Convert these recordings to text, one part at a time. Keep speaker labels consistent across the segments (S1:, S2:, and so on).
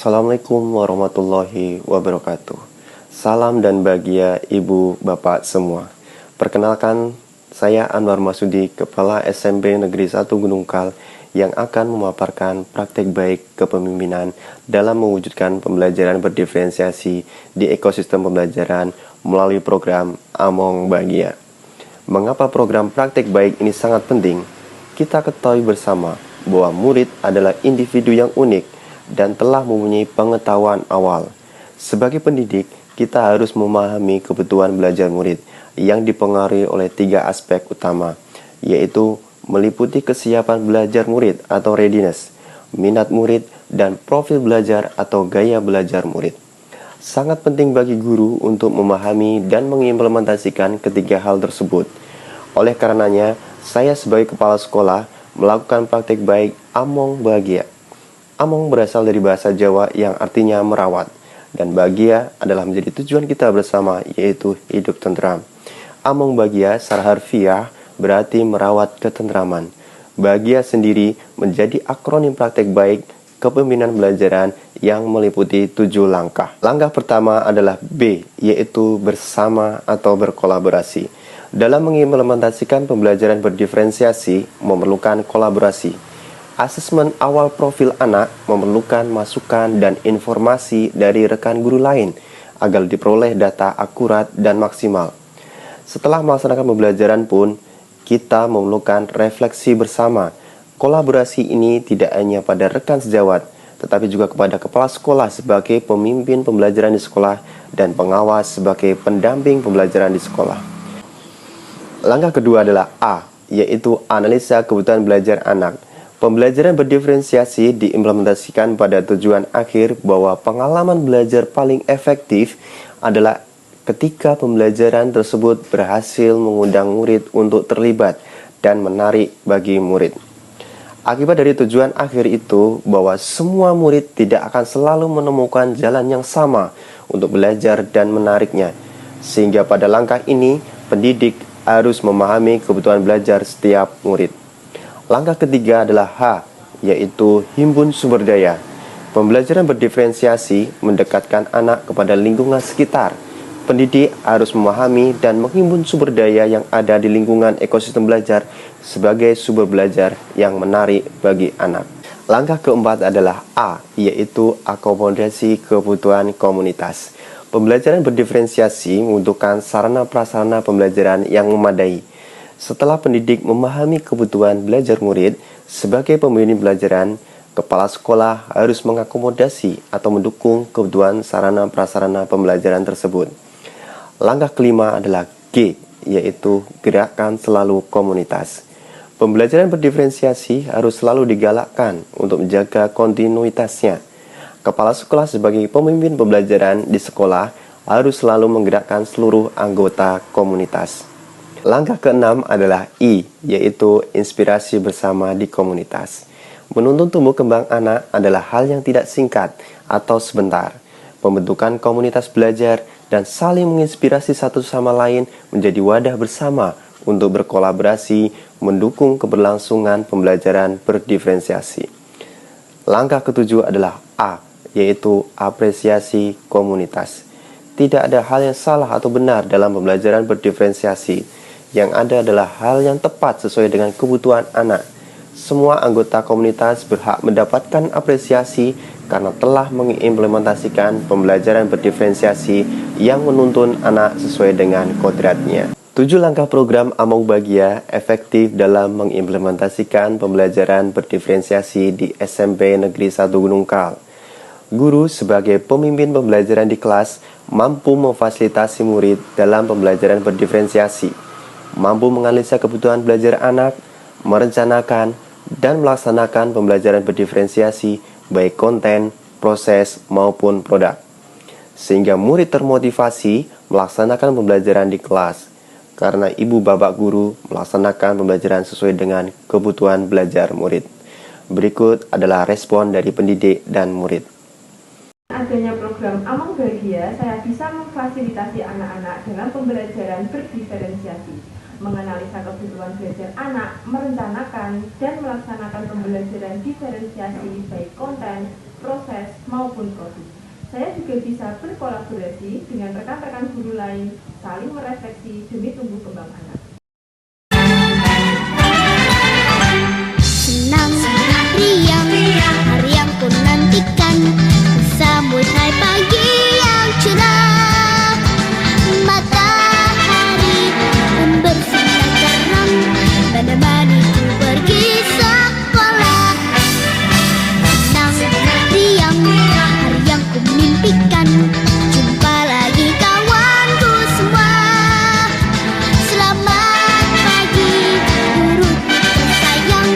S1: Assalamualaikum warahmatullahi wabarakatuh. Salam dan bahagia ibu bapak semua. Perkenalkan, saya Anwar Masudi, Kepala SMP Negeri 1 Gunung Kal, yang akan memaparkan praktek baik kepemimpinan dalam mewujudkan pembelajaran berdiferensiasi di ekosistem pembelajaran melalui program Among Bahagia. Mengapa program praktek baik ini sangat penting? Kita ketahui bersama bahwa murid adalah individu yang unik dan telah mempunyai pengetahuan awal. Sebagai pendidik, kita harus memahami kebutuhan belajar murid yang dipengaruhi oleh 3 aspek utama, yaitu meliputi kesiapan belajar murid atau readiness, minat murid, dan profil belajar atau gaya belajar murid. Sangat penting bagi guru untuk memahami dan mengimplementasikan ketiga hal tersebut. Oleh karenanya, saya sebagai kepala sekolah melakukan praktek baik Among Bahagia. Among berasal dari bahasa Jawa yang artinya merawat, dan bahagia adalah menjadi tujuan kita bersama, yaitu hidup tentram. Among Bahagia secara harfiah berarti merawat ketentraman. Bahagia sendiri menjadi akronim praktek baik kepemimpinan pembelajaran yang meliputi 7 langkah. Langkah pertama adalah B, yaitu bersama atau berkolaborasi. Dalam mengimplementasikan pembelajaran berdiferensiasi memerlukan kolaborasi. Asesmen awal profil anak memerlukan masukan dan informasi dari rekan guru lain agar diperoleh data akurat dan maksimal. Setelah melaksanakan pembelajaran pun, kita memerlukan refleksi bersama. Kolaborasi ini tidak hanya pada rekan sejawat, tetapi juga kepada kepala sekolah sebagai pemimpin pembelajaran di sekolah dan pengawas sebagai pendamping pembelajaran di sekolah. Langkah kedua adalah A, yaitu analisa kebutuhan belajar anak. Pembelajaran berdiferensiasi diimplementasikan pada tujuan akhir bahwa pengalaman belajar paling efektif adalah ketika pembelajaran tersebut berhasil mengundang murid untuk terlibat dan menarik bagi murid. Akibat dari tujuan akhir itu bahwa semua murid tidak akan selalu menemukan jalan yang sama untuk belajar dan menariknya. Sehingga pada langkah ini, pendidik harus memahami kebutuhan belajar setiap murid. Langkah ketiga adalah H, yaitu himpun sumber daya. Pembelajaran berdiferensiasi mendekatkan anak kepada lingkungan sekitar. Pendidik harus memahami dan menghimpun sumber daya yang ada di lingkungan ekosistem belajar sebagai sumber belajar yang menarik bagi anak. Langkah keempat adalah A, yaitu akomodasi kebutuhan komunitas. Pembelajaran berdiferensiasi membutuhkan sarana-prasarana pembelajaran yang memadai. Setelah pendidik memahami kebutuhan belajar murid, sebagai pemimpin pembelajaran, kepala sekolah harus mengakomodasi atau mendukung kebutuhan sarana-prasarana pembelajaran tersebut. Langkah kelima adalah G, yaitu gerakan selalu komunitas. Pembelajaran berdiferensiasi harus selalu digalakkan untuk menjaga kontinuitasnya. Kepala sekolah sebagai pemimpin pembelajaran di sekolah harus selalu menggerakkan seluruh anggota komunitas. Langkah keenam adalah I, yaitu inspirasi bersama di komunitas. Menuntun tumbuh kembang anak adalah hal yang tidak singkat atau sebentar. Pembentukan komunitas belajar dan saling menginspirasi satu sama lain menjadi wadah bersama untuk berkolaborasi mendukung keberlangsungan pembelajaran berdiferensiasi. Langkah ketujuh adalah A, yaitu apresiasi komunitas. Tidak ada hal yang salah atau benar dalam pembelajaran berdiferensiasi. Yang ada adalah hal yang tepat sesuai dengan kebutuhan anak. Semua anggota komunitas berhak mendapatkan apresiasi karena telah mengimplementasikan pembelajaran berdiferensiasi yang menuntun anak sesuai dengan kodratnya. 7 langkah program Among Bahagia efektif dalam mengimplementasikan pembelajaran berdiferensiasi di SMP Negeri 1 Gunung Kal. Guru sebagai pemimpin pembelajaran di kelas mampu memfasilitasi murid dalam pembelajaran berdiferensiasi, mampu menganalisa kebutuhan belajar anak, merencanakan dan melaksanakan pembelajaran berdiferensiasi baik konten, proses maupun produk, sehingga murid termotivasi melaksanakan pembelajaran di kelas karena ibu bapak guru melaksanakan pembelajaran sesuai dengan kebutuhan belajar murid. Berikut adalah respon dari pendidik dan murid.
S2: Adanya program Among Bahagia, saya bisa memfasilitasi anak-anak dengan pembelajaran berdiferensiasi. menganalisa kebutuhan belajar anak, merencanakan dan melaksanakan pembelajaran diferensiasi baik konten, proses maupun produk. Saya juga bisa berkolaborasi dengan rekan-rekan guru lain, saling merefleksi demi tumbuh kembang anak.
S3: Senang, riang, hari yang ku nantikan, sambut hai pagi yang cerah. Matahari pun bersinar terang, menemani ku pergi sekolah. Senang, riang, hari yang ku mimpikan, jumpa lagi kawanku semua. Selamat pagi, guru tersayang,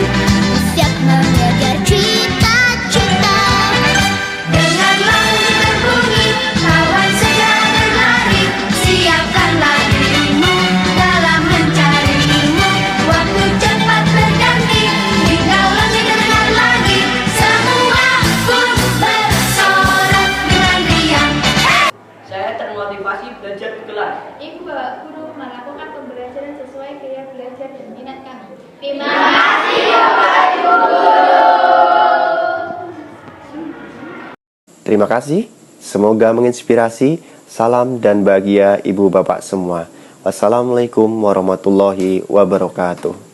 S3: siap mengejar cita-cita. Dengan lonceng berbunyi, kawan segera berlari, siapkanlah dirimu dalam mencarimu. Waktu cepat berganti, tinggal lonceng dengar lagi, semua pun bersorak dengan riang.
S4: Saya termotivasi belajar di kelas.
S5: Ibu Bapak Guru melakukan pembelajaran sesuai gaya belajar dan minat kami.
S3: Terima kasih Bapak Ibu.
S1: Terima kasih, semoga menginspirasi. Salam dan bahagia Ibu Bapak semua. Wassalamualaikum warahmatullahi wabarakatuh.